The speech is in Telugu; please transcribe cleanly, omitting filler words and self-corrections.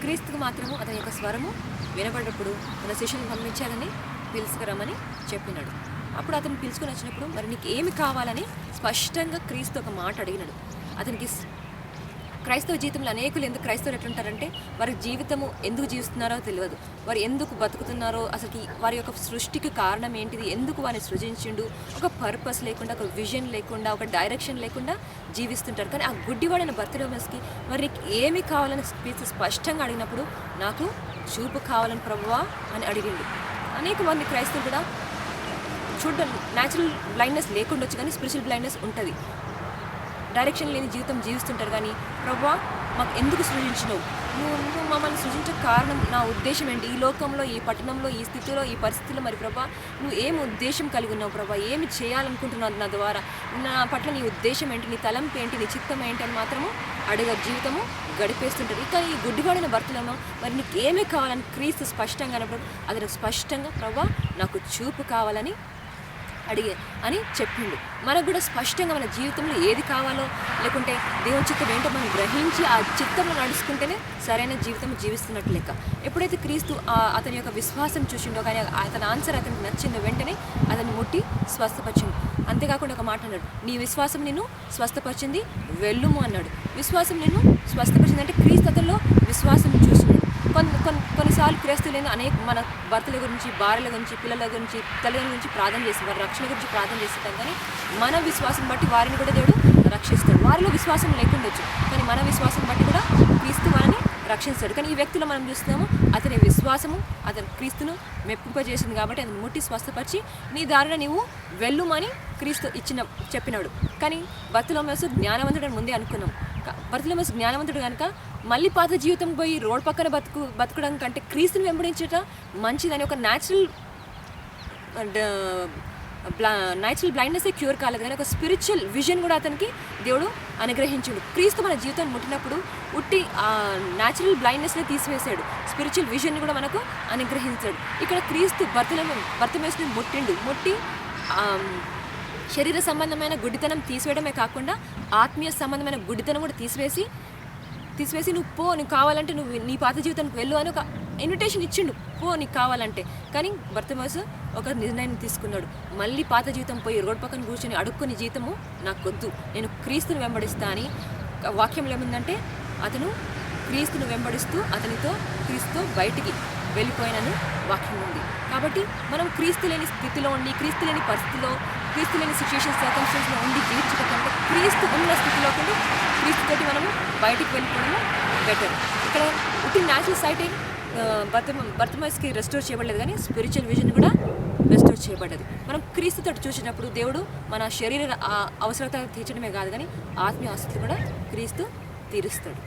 క్రీస్తుకు మాత్రము అతని యొక్క స్వరము వినబడ్డప్పుడు తన శిష్యులను పంపించాలని పిలుచుకురమ్మని చెప్పినాడు. అప్పుడు అతను పిలుచుకొని వచ్చినప్పుడు మరి నీకు ఏమి కావాలని స్పష్టంగా క్రీస్తు ఒక మాట అడిగినాడు. అతనికి క్రైస్తవ జీవితంలో అనేకులు ఎందుకు క్రైస్తవులు ఎట్లుంటారంటే వారి జీవితము ఎందుకు జీవిస్తున్నారో తెలియదు, వారు ఎందుకు బతుకుతున్నారో, అసలు వారి యొక్క సృష్టికి కారణం ఏంటిది, ఎందుకు వారిని సృజించిండు, ఒక పర్పస్ లేకుండా, ఒక విజన్ లేకుండా, ఒక డైరెక్షన్ లేకుండా జీవిస్తుంటారు. కానీ ఆ గుడ్డివాడైన బర్తిలోమెస్కి మరి నీకు ఏమి కావాలని స్పష్టంగా అడిగినప్పుడు నాకు చూపు కావాలని ప్రభువా అని అడిగిండు. అనేక మంది క్రైస్తవులు కూడా చూడడం న్యాచురల్ బ్లైండ్నెస్ లేకుండొచ్చు, కానీ స్పిరిచువల్ బ్లైండ్నెస్ ఉంటుంది. డైరెక్షన్ లేని జీవితం జీవిస్తుంటారు. కానీ ప్రభువా మాకు ఎందుకు సృజించినవు, నువ్వు మమ్మల్ని సృజించే కారణం, నా ఉద్దేశం ఏంటి, ఈ లోకంలో, ఈ పట్టణంలో, ఈ స్థితిలో, ఈ పరిస్థితిలో మరి ప్రభా నువ్వు ఏమి ఉద్దేశం కలిగి ఉన్నావు ప్రభా, ఏమి చేయాలనుకుంటున్నావు నా ద్వారా, నా పట్ల నీ ఉద్దేశం ఏంటి, నీ తలంపు ఏంటి, నీ చిత్తం ఏంటి అని మాత్రము అడిగే జీవితము గడిపేస్తుంటారు. ఇక ఈ గుడ్డివాడిన భర్తలను మరి నీకు ఏమీ కావాలని క్రీస్తు స్పష్టంగా అన్నప్పుడు అతను స్పష్టంగా ప్రభా నాకు చూపు కావాలని అడిగే అని చెప్పిండు. మనకు కూడా స్పష్టంగా మన జీవితంలో ఏది కావాలో, లేకుంటే దేవుని చిత్తం ఏంటో మనం గ్రహించి ఆ చిత్తంలో నడుచుకుంటేనే సరైన జీవితం జీవిస్తున్నట్టు లెక్క. ఎప్పుడైతే క్రీస్తు అతని యొక్క విశ్వాసం చూసిండో, కానీ అతని ఆన్సర్ అతనికి నచ్చిందో వెంటనే అతన్ని ముట్టి స్వస్థపరిచింది. అంతేకాకుండా ఒక మాట అన్నాడు, నీ విశ్వాసం నిన్ను స్వస్థపరిచింది, వెళ్ళుము అన్నాడు. విశ్వాసం నిన్ను స్వస్థపరిచింది అంటే క్రీస్తు అతనిలో విశ్వాసం చూసినాడు. కొన్నిసార్లు క్రైస్తవులైన అనేక మన భర్తల గురించి, భార్యల గురించి, పిల్లల గురించి, తల్లిదండ్రుల గురించి ప్రార్థన చేస్తాం, వారి రక్షణ గురించి ప్రార్థన చేస్తాం. కానీ మన విశ్వాసం బట్టి వారిని కూడా దేవుడు రక్షిస్తాడు. వారిలో విశ్వాసం లేకుండొచ్చు, కానీ మన విశ్వాసం బట్టి కూడా క్రీస్తు వారిని రక్షిస్తాడు. కానీ ఈ వ్యక్తిలో మనం చూస్తున్నాము అతని విశ్వాసము అతని క్రీస్తును మెప్పింపజేసింది కాబట్టి అతను ముట్టి స్వస్థపరిచి నీ దారిన నీవు వెళ్ళుమని క్రీస్తు చెప్పినాడు. కానీ బర్తిలోమెసు జ్ఞానవంతుడని ముందే అనుకున్నాం. బర్తిలోమెసు జ్ఞానవంతుడు కనుక మళ్ళీ పాత జీవితం పోయి రోడ్ పక్కన బతకడం కంటే క్రీస్తుని వెంబడించట మంచిదని ఒక న్యాచురల్ బ్లైండ్నెస్ క్యూర్ కాలేదు, కానీ ఒక స్పిరిచువల్ విజన్ కూడా అతనికి దేవుడు అనుగ్రహించాడు. క్రీస్తు మన జీవితాన్ని ముట్టినప్పుడు ఉట్టి న్యాచురల్ బ్లైండ్నెస్ని తీసివేశాడు, స్పిరిచువల్ విజన్ని కూడా మనకు అనుగ్రహించాడు. ఇక్కడ క్రీస్తు బర్తిమేసుని ముట్టి శరీర సంబంధమైన గుడ్డితనం తీసివేయడమే కాకుండా ఆత్మీయ సంబంధమైన గుడ్డితనం కూడా తీసివేసి నువ్వు కావాలంటే నువ్వు నీ పాత జీవితానికి వెళ్ళు అని ఒక ఇన్విటేషన్ ఇచ్చిండు, నీకు కావాలంటే. కానీ బర్తిమేసు ఒక నిర్ణయం తీసుకున్నాడు, మళ్ళీ పాత జీవితం పోయి రోడ్ పక్కన కూర్చొని అడుక్కుని జీవితము నాకు వద్దు, నేను క్రీస్తుని వెంబడిస్తా అని. వాక్యంలో ఏముందంటే అతను క్రీస్తును వెంబడిస్తూ క్రీస్తుతో బయటికి వెళ్ళిపోయినను వాక్యం ఉంది. కాబట్టి మనం క్రీస్తు లేని స్థితిలో ఉండి, క్రీస్తు లేని పరిస్థితిలో, క్రీస్తు లేని సర్కమ్స్టెన్స్లో ఉండి జీవించకంటే క్రీస్తు ఉన్న స్థితిలో ఉండి క్రీస్తుతోటి మనము బయటికి వెళ్ళిపోవడము బెటర్. ఇక్కడ ఉట్టి న్యాచురల్ సైట్ బర్తిమేసుకి రెస్టోర్ చేయబడలేదు, కానీ స్పిరిచువల్ విజన్ కూడా రెస్టోర్ చేయబడ్డది. మనం క్రీస్తుతో చూసినప్పుడు దేవుడు మన శరీర అవసరత తీర్చడమే కాదు, కానీ ఆత్మీయ ఆసక్తి కూడా క్రీస్తు తీరుస్తాడు.